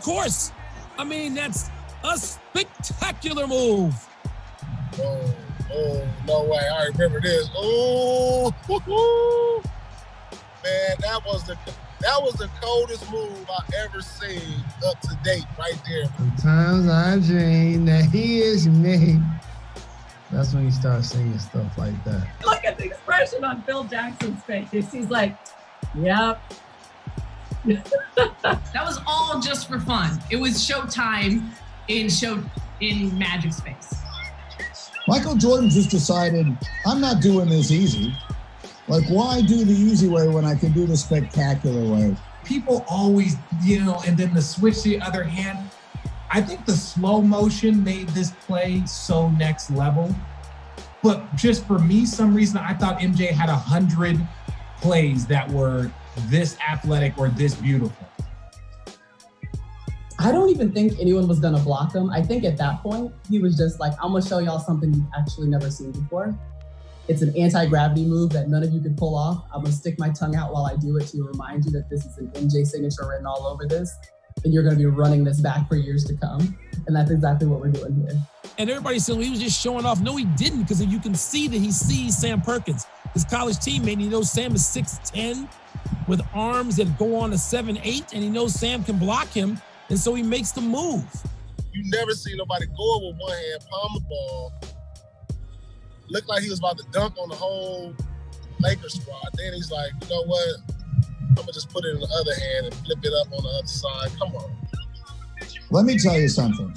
course. I mean, that's a spectacular move. Oh, no way. I remember this. Oh, man, that was the coldest move I ever seen up to date right there. Sometimes I dream that he is me. That's when you start singing stuff like that. Look at the expression on Phil Jackson's face. He's like, yep. That was all just for fun. It was showtime in Magic's face. Michael Jordan just decided, I'm not doing this easy. Like, why do the easy way when I can do the spectacular way? People always, and then the switch to the other hand. I think the slow motion made this play so next level. But just for me, some reason, I thought MJ had 100 plays that were this athletic or this beautiful. I don't even think anyone was gonna block him. I think at that point, he was just like, I'm gonna show y'all something you've actually never seen before. It's an anti-gravity move that none of you could pull off. I'm gonna stick my tongue out while I do it to remind you that this is an MJ signature written all over this, and you're gonna be running this back for years to come. And that's exactly what we're doing here. And everybody said, well, he was just showing off. No, he didn't, because you can see that he sees Sam Perkins, his college teammate, and he knows Sam is 6'10", with arms that go on to 7'8", and he knows Sam can block him, and so he makes the move. You never see nobody go with one hand, palm the ball, looked like he was about to dunk on the whole Lakers squad. Then he's like, you know what? I'm gonna just put it in the other hand and flip it up on the other side. Come on. Let me tell you something.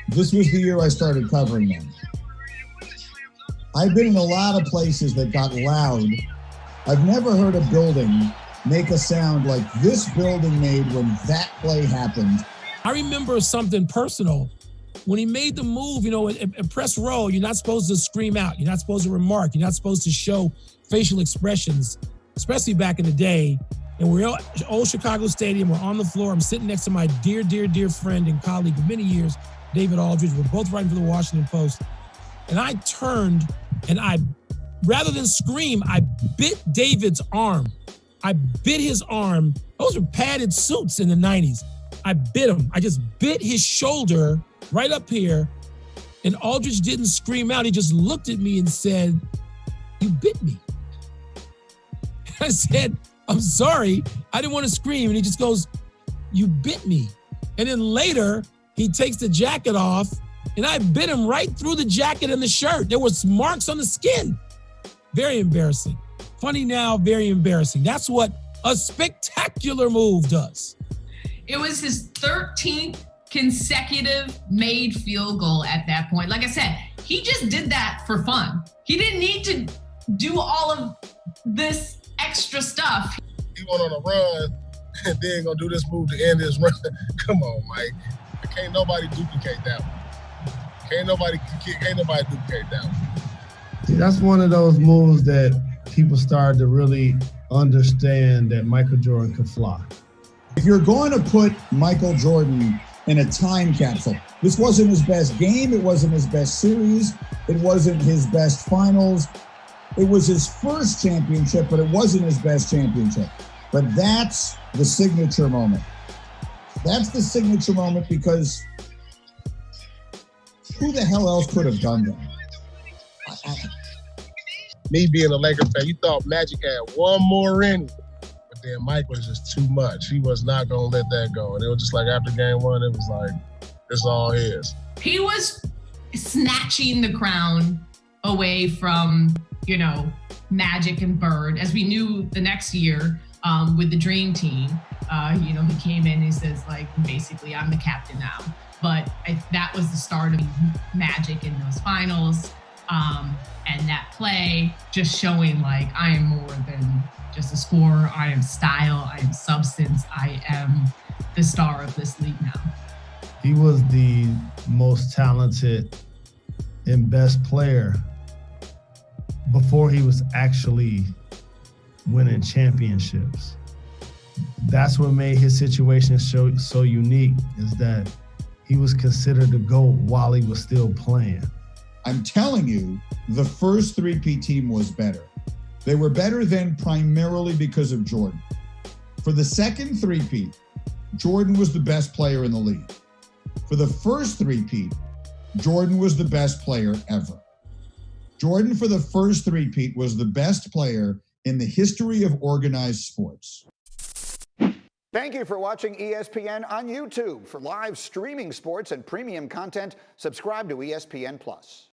This was the year I started covering them. I've been in a lot of places that got loud. I've never heard a building make a sound like this building made when that play happened. I remember something personal. When he made the move, in press row, you're not supposed to scream out. You're not supposed to remark. You're not supposed to show facial expressions, especially back in the day. And we're at Old Chicago Stadium. We're on the floor. I'm sitting next to my dear, dear, dear friend and colleague of many years, David Aldridge. We're both writing for the Washington Post. And I turned and rather than scream, I bit David's arm. I bit his arm. Those were padded suits in the 90s. I bit him. I just bit his shoulder right up here. And Aldridge didn't scream out. He just looked at me and said, "You bit me." I said, "I'm sorry. I didn't want to scream." And he just goes, "You bit me." And then later, he takes the jacket off, and I bit him right through the jacket and the shirt. There was marks on the skin. Very embarrassing. Funny now, very embarrassing. That's what a spectacular move does. It was his 13th consecutive made field goal at that point. Like I said, he just did that for fun. He didn't need to do all of this extra stuff. He went on a run and then gonna do this move to end his run. Come on, Mike. Can't nobody duplicate that one. Can't nobody duplicate that one. See, that's one of those moves that people started to really understand that Michael Jordan could fly. If you're going to put Michael Jordan in a time capsule, this wasn't his best game, it wasn't his best series, it wasn't his best finals. It was his first championship, but it wasn't his best championship. But that's the signature moment. That's the signature moment because who the hell else could have done that? Me being a Lakers fan, you thought Magic had one more in him. But then Mike was just too much. He was not going to let that go. And it was just like after game one, it was like, it's all his. He was snatching the crown away from, Magic and Bird. As we knew the next year with the Dream Team, he came in and he says, basically, I'm the captain now. But that was the start of Magic in those finals. And that play just showing I am more than just a scorer. I am style. I am substance. I am the star of this league now. He was the most talented and best player before he was actually winning championships. That's what made his situation so unique, is that he was considered the GOAT while he was still playing. I'm telling you, the first three-peat team was better. They were better then primarily because of Jordan. For the second three-peat, Jordan was the best player in the league. For the first three-peat, Jordan was the best player ever. Jordan, for the first three-peat, was the best player in the history of organized sports. Thank you for watching ESPN on YouTube. For live streaming sports and premium content, subscribe to ESPN+.